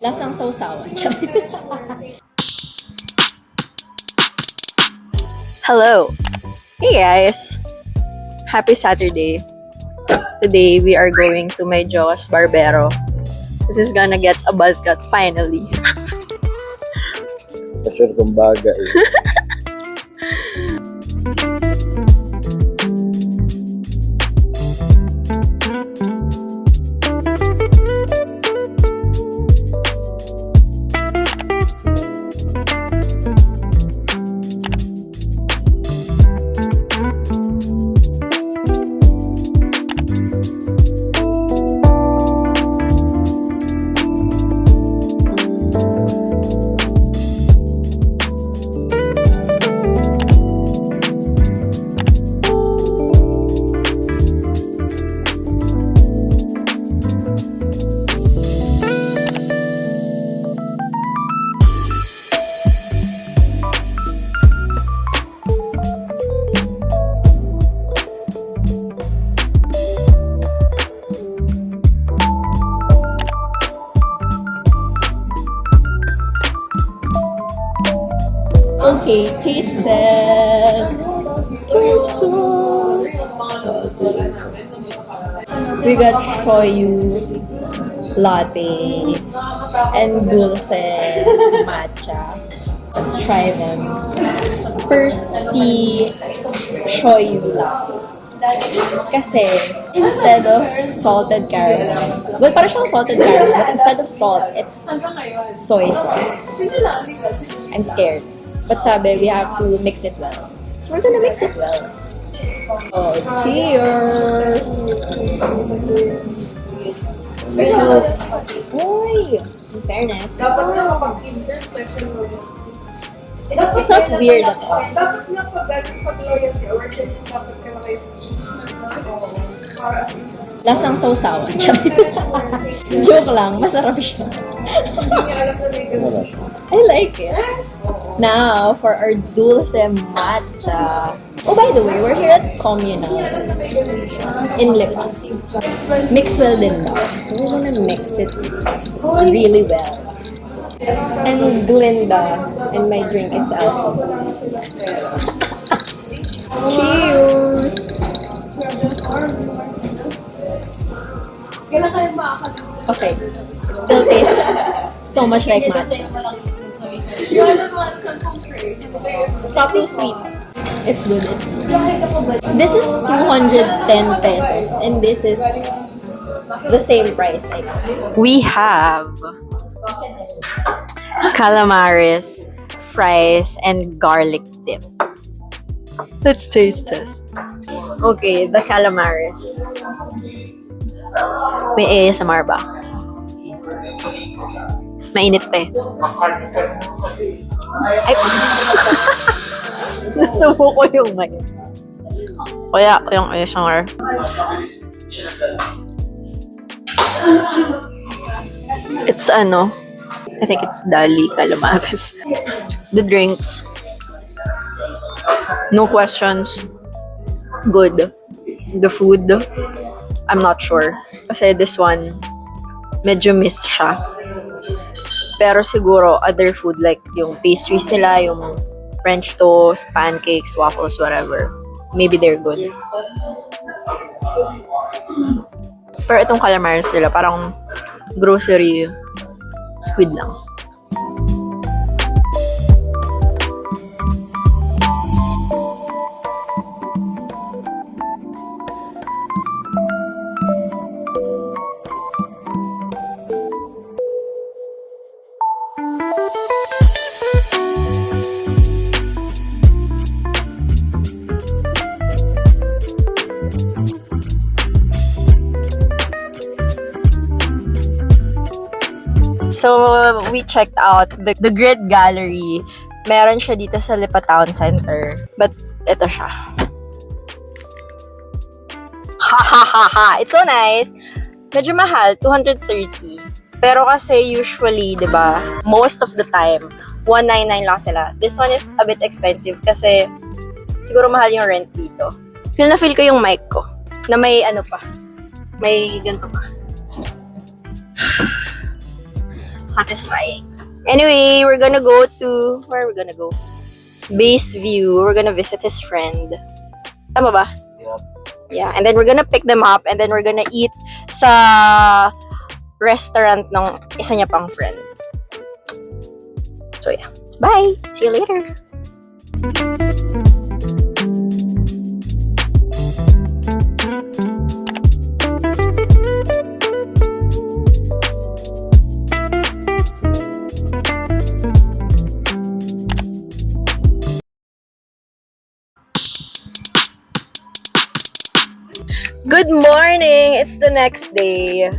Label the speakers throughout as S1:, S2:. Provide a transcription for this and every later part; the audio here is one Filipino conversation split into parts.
S1: Lasang sausawan.
S2: Hello! Hey guys! Happy Saturday! Today we are going to my Joas Barbero. This is gonna get a buzz cut finally.
S3: Sure kung bagay.
S1: Okay, taste test. Cheers, cheers. We got shoyu latte and dulce matcha. Let's try them. First, si shoyu latte. Kasi, instead of salted caramel, well, parang siyang salted caramel, but instead of salt, it's soy sauce. I'm scared. But sabi, we have to mix it well. So we're gonna mix it well. Oh, cheers! Uy! In fairness.
S4: Dapat na mapag-kinder special mo.
S1: It's not weird at all.
S4: Dapat na pag-loyalty award, dapat ka na kayo. Para as in.
S1: Lasang sausawan. Joke lang, masarap siya.
S4: Hindi niya alam na may gawin.
S1: I like it. Now, for our dulce matcha. Oh, by the way, we're here at Communal in Lipa. Mix well din daw. So we're gonna mix it really well. I'm Glinda, and my drink is alcohol. Cheers!
S4: Kailan kayo makakalimutan?
S1: Okay, it still tastes so much like matcha.
S4: Yung alam mo, saan kong tray?
S1: It's not too sweet. It's good, it's good. This is 210 pesos, and this is the same price, I guess.
S2: We have calamares, fries, and garlic dip. Let's taste test. Okay, the calamares. May ASMR ba? Mainit pa eh. Ay! Nasubo ko yung mic. Kaya yung ASMR. It's I think it's Dali Calamares. The drinks. No questions. Good. The food, I'm not sure. Kasi this one, medyo miss siya. Pero siguro, other food like yung pastries nila, yung French toast, pancakes, waffles, whatever. Maybe they're good. Pero itong calamares nila, parang grocery squid lang. So, we checked out the Grid Gallery. Meron siya dito sa Lipa Town Center. But, ito siya. Ha ha ha ha! It's so nice! Medyo mahal, 230. Pero kasi usually, di ba, most of the time, 199 lang sila. This one is a bit expensive kasi siguro mahal yung rent dito. Feel na feel ko yung mic ko. Na may ano pa. May ganito pa. satisfying. Anyway, we're gonna go to... Where are we gonna go? Base View. We're gonna visit his friend. Tama ba? Yeah, and then we're gonna pick them up and then we're gonna eat sa restaurant ng isa niya pang friend. So yeah. Bye! See you later! Good morning! It's the next day.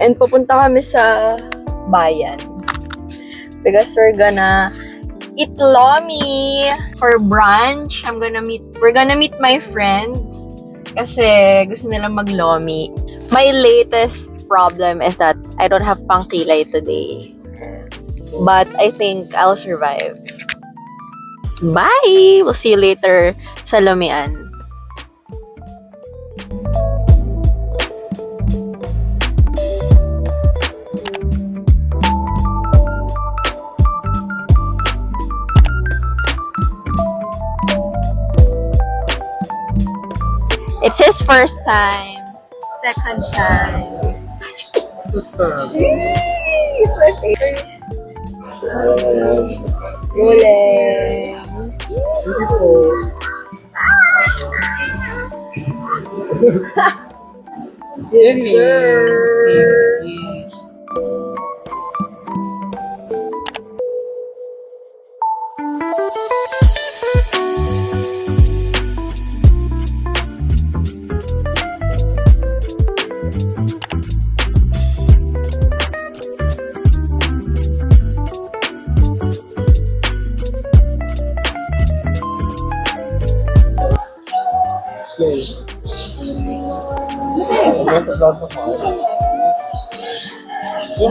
S2: And pupunta kami sa bayan. Because we're gonna eat lomi for brunch. We're gonna meet my friends. Kasi gusto nila mag-lomi. My latest problem is that I don't have pangkilay today. But I think I'll survive. Bye! We'll see you later sa Lomian. It's his first time. Second time. It's my favorite. Guling.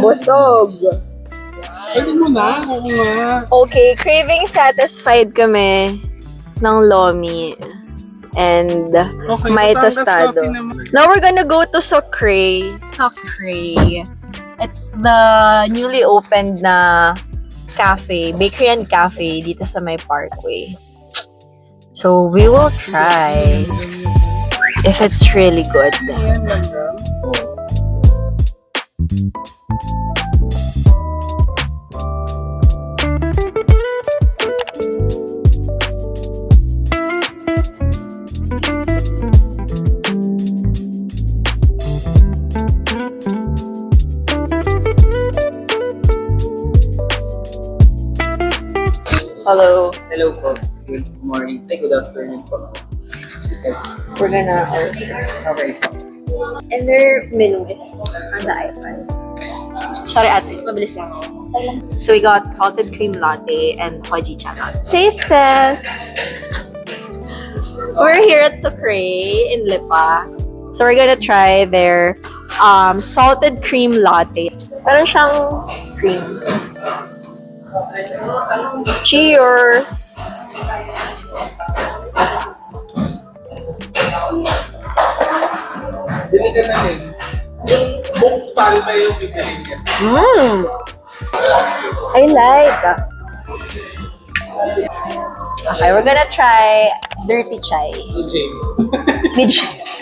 S2: Busog.
S3: Pwede mo na, oo nga.
S2: Okay, craving satisfied kami ng lomi and may
S3: Batangas
S2: tostado.
S3: coffee naman.
S2: Now we're gonna go to Socre. Socre. It's the newly opened na cafe, bakery and cafe dito sa may Parkway. So we will try if it's really good.
S3: Ayan lang lang.
S2: Hello.
S5: Hello po. Good morning. Good afternoon po.
S2: We're gonna order.
S5: Okay po.
S2: And their menu is on the iPad. Sorry ate, mabilis lang. So we got salted cream latte and hojicha latte. Taste test! We're here at Sucre in Lipa. So we're gonna try their salted cream latte. Parang siyang cream. Cheers!
S3: Binigyan na din. Books pal ba yung bibili niya?
S2: I like. Okay, we're gonna try dirty chai.
S3: To James.
S2: With James.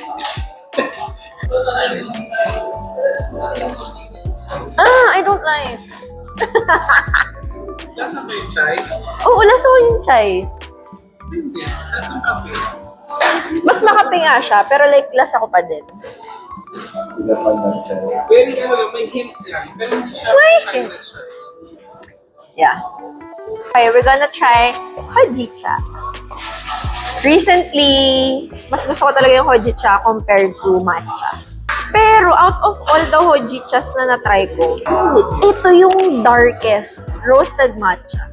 S2: I don't like.
S3: Lasa ba yung chai?
S2: Oo, lasa ko yung chai.
S3: Hindi. Lasa kape.
S2: Mas makape nga siya, pero like, lasa ko pa din.
S3: Very ano yung may hint lang. Pero hindi siya
S2: May
S3: chai
S2: hint.
S3: na chai.
S2: Yeah. Okay, we're gonna try hojicha. Recently, mas gusto ko talaga yung hojicha compared to matcha. Pero out of all the hojichas na na-try ko, ito yung darkest roasted matcha.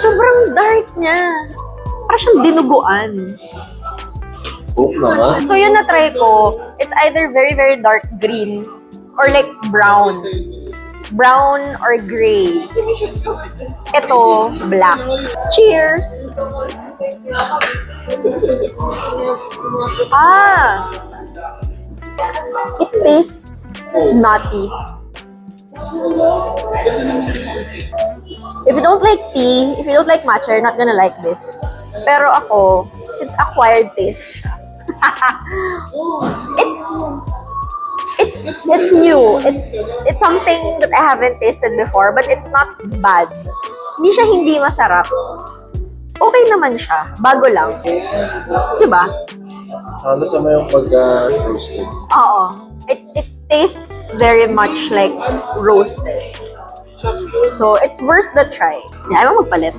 S2: Sobrang dark niya. Parang siyang dinuguan. So yun na-try ko, it's either very, very dark green or like brown. Brown or gray. Ito, black. Cheers! It tastes nutty. If you don't like tea, if you don't like matcha, you're not gonna like this. Pero ako, since acquired taste siya, it's new. It's something that I haven't tasted before, but it's not bad. Hindi siya hindi masarap. Okay naman siya. Bago lang. Diba?
S3: Gusto mo yung pag-roasted?
S2: Oo. It tastes very much like roasted. So, it's worth the try. Ayaw mo magpalit.